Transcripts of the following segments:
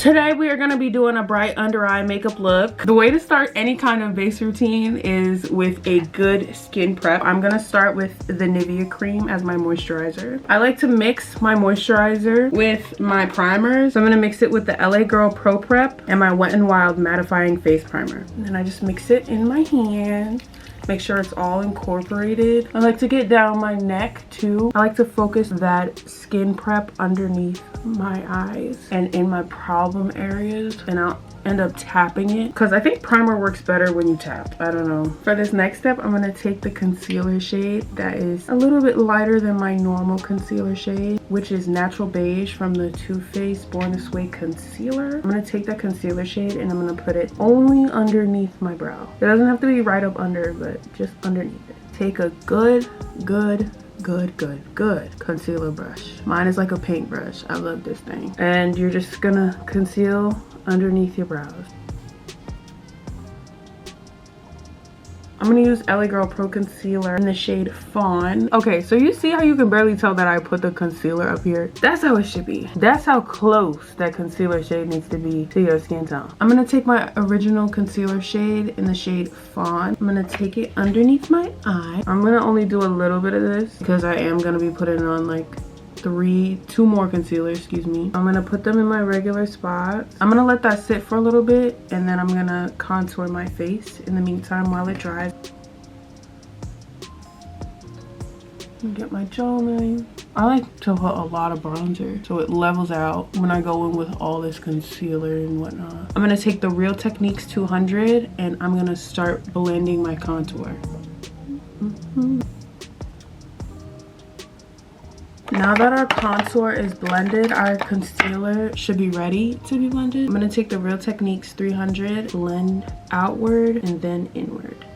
Today we are going to be doing a bright under eye makeup look. The way to start any kind of base routine is with a good skin prep. I'm going to start with the Nivea cream as my moisturizer. I like to mix my moisturizer with my primers. So I'm going to mix it with the LA Girl Pro Prep and my Wet n Wild mattifying face primer. And then I just mix it in my hand. Make sure it's all incorporated. I like to get down my neck too. I like to focus that skin prep underneath my eyes and in my problem areas, and I'll end up tapping it because I think primer works better when you tap. I don't know. For this next step, I'm going to take the concealer shade that is a little bit lighter than my normal concealer shade, which is Natural Beige from the Too Faced Born This Way concealer. I'm going to take that concealer shade and I'm going to put it only underneath my brow. It doesn't have to be right up under, but just underneath it. Take a good concealer brush. Mine is like a paintbrush. I love this thing. And you're just gonna conceal underneath your brows. I'm gonna use LA Girl Pro Concealer in the shade Fawn. Okay, so you see how you can barely tell that I put the concealer up here? That's how it should be. That's how close that concealer shade needs to be to your skin tone. I'm gonna take my original concealer shade in the shade Fawn. I'm gonna take it underneath my eye. I'm gonna only do a little bit of this because I am gonna be putting on like two more concealers, excuse me. I'm gonna put them in my regular spots. I'm gonna let that sit for a little bit and then I'm gonna contour my face in the meantime while it dries. Get my jawline. I like to put a lot of bronzer so it levels out when I go in with all this concealer and whatnot. I'm gonna take the Real Techniques 200 and I'm gonna start blending my contour. Now that our contour is blended, our concealer should be ready to be blended. I'm going to take the Real Techniques 300, blend outward and then inward.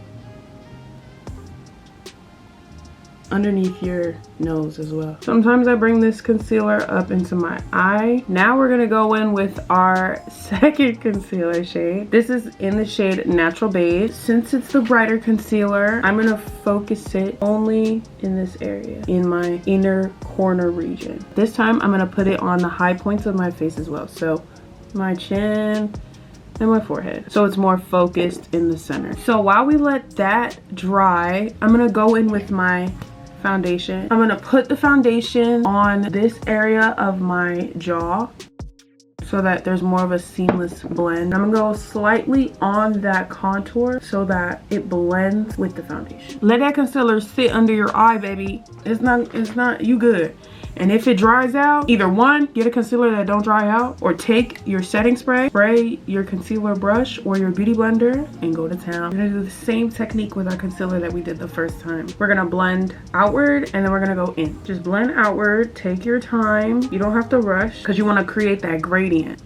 Underneath your nose as well. Sometimes I bring this concealer up into my eye. Now we're gonna go in with our second concealer shade. This is in the shade Natural Beige. Since it's the brighter concealer, I'm gonna focus it only in this area, in my inner corner region. This time I'm gonna put it on the high points of my face as well. So my chin and my forehead, so it's more focused in the center. So while we let that dry, I'm gonna go in with my foundation. I'm gonna put the foundation on this area of my jaw so that there's more of a seamless blend. I'm gonna go slightly on that contour so that it blends with the foundation. Let that concealer sit under your eye, baby. It's not you good. And if it dries out, either one, get a concealer that don't dry out, or take your setting spray, spray your concealer brush or your beauty blender and go to town. We're gonna do the same technique with our concealer that we did the first time. We're gonna blend outward and then we're gonna go in. Just blend outward, take your time. You don't have to rush because you wanna create that gradient.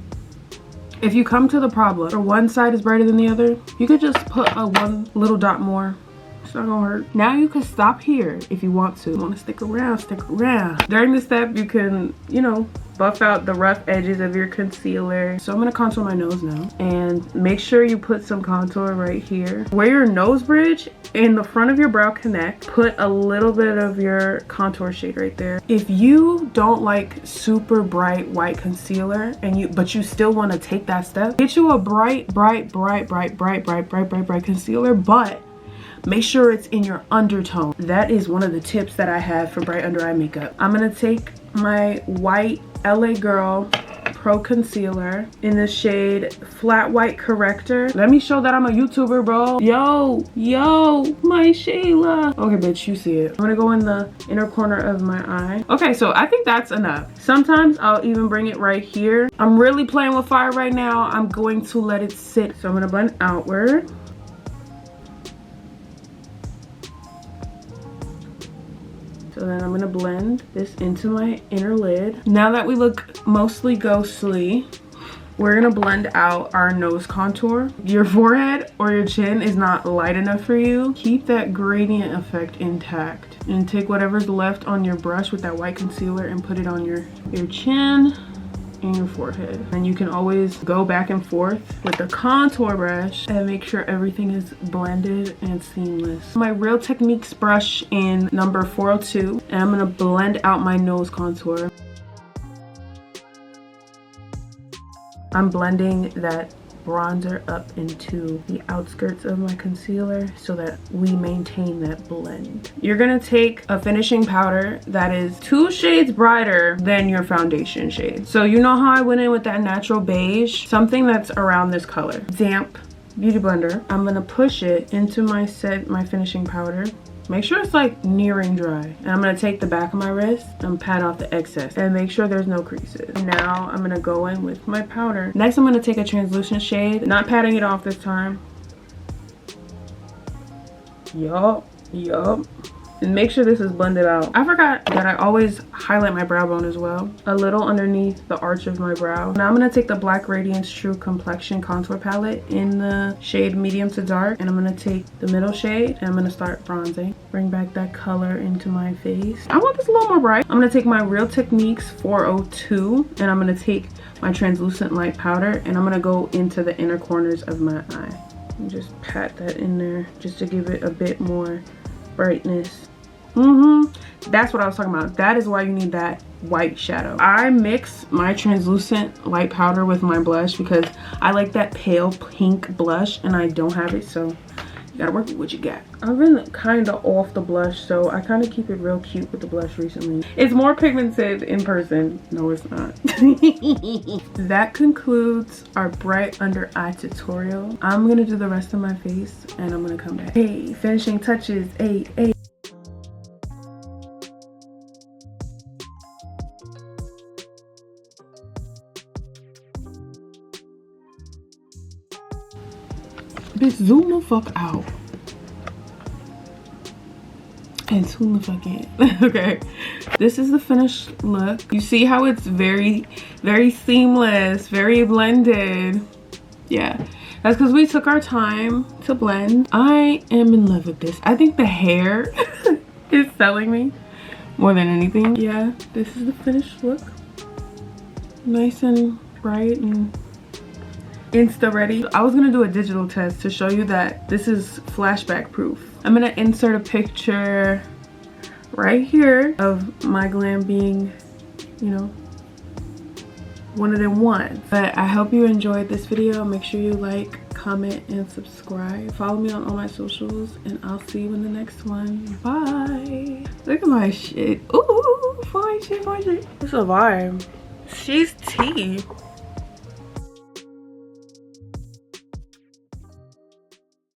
If you come to the problem or one side is brighter than the other, you could just put one little dot more. It's not gonna hurt. Now you can stop here if you want to. Want to stick around, stick around. During this step, you can, you know, buff out the rough edges of your concealer. So I'm gonna contour my nose now. And make sure you put some contour right here. Where your nose bridge and the front of your brow connect, put a little bit of your contour shade right there. If you don't like super bright white concealer but you still want to take that step, get you a bright concealer, but make sure it's in your undertone. That is one of the tips that I have for bright under eye makeup. I'm gonna take my white LA Girl Pro Concealer in the shade Flat White Corrector. Let me show that I'm a YouTuber, bro. Yo, my Shayla. Okay, bitch, you see it. I'm gonna go in the inner corner of my eye. Okay, so I think that's enough. Sometimes I'll even bring it right here. I'm really playing with fire right now. I'm going to let it sit. So I'm gonna blend outward. So then I'm gonna blend this into my inner lid. Now that we look mostly ghostly, we're gonna blend out our nose contour. Your forehead or your chin is not light enough for you. Keep that gradient effect intact and take whatever's left on your brush with that white concealer and put it on your chin and your forehead. And you can always go back and forth with the contour brush and make sure everything is blended and seamless. My Real Techniques brush in number 402, and I'm gonna blend out my nose contour. I'm blending that bronzer up into the outskirts of my concealer so that we maintain that blend. You're gonna take a finishing powder that is 2 shades brighter than your foundation shade. So you know how I went in with that natural beige? Something that's around this color. Damp beauty blender. I'm gonna push it into my finishing powder. Make sure it's like nearing dry. And I'm gonna take the back of my wrist and pat off the excess and make sure there's no creases. Now I'm gonna go in with my powder. Next I'm gonna take a translucent shade, not patting it off this time. Yup. And make sure this is blended out. I forgot that I always highlight my brow bone as well. A little underneath the arch of my brow. Now I'm gonna take the Black Radiance True Complexion Contour Palette in the shade medium to dark. And I'm gonna take the middle shade and I'm gonna start bronzing. Bring back that color into my face. I want this a little more bright. I'm gonna take my Real Techniques 402 and I'm gonna take my translucent light powder and I'm gonna go into the inner corners of my eye. And just pat that in there just to give it a bit more brightness. That's what I was talking about. That is why you need that white shadow. I mix my translucent light powder with my blush because I like that pale pink blush and I don't have it, so you gotta work with what you got. I've been kind of off the blush, so I kind of keep it real cute with the blush recently. It's more pigmented in person. No, it's not. That concludes our bright under eye tutorial. I'm gonna do the rest of my face and I'm gonna come back. Hey, finishing touches. Hey. Bitch, zoom the fuck out. And zoom the fuck in. Okay. This is the finished look. You see how it's very seamless, very blended. Yeah. That's because we took our time to blend. I am in love with this. I think the hair is selling me more than anything. Yeah, this is the finished look. Nice and bright and Insta ready. I was gonna do a digital test to show you that this is flashback proof. I'm gonna insert a picture right here of my glam being, you know, one of them ones. But I hope you enjoyed this video. Make sure you like, comment, and subscribe. Follow me on all my socials and I'll see you in the next one. Bye. Look at my shit. Ooh, fine shit. It's a vibe. She's tea.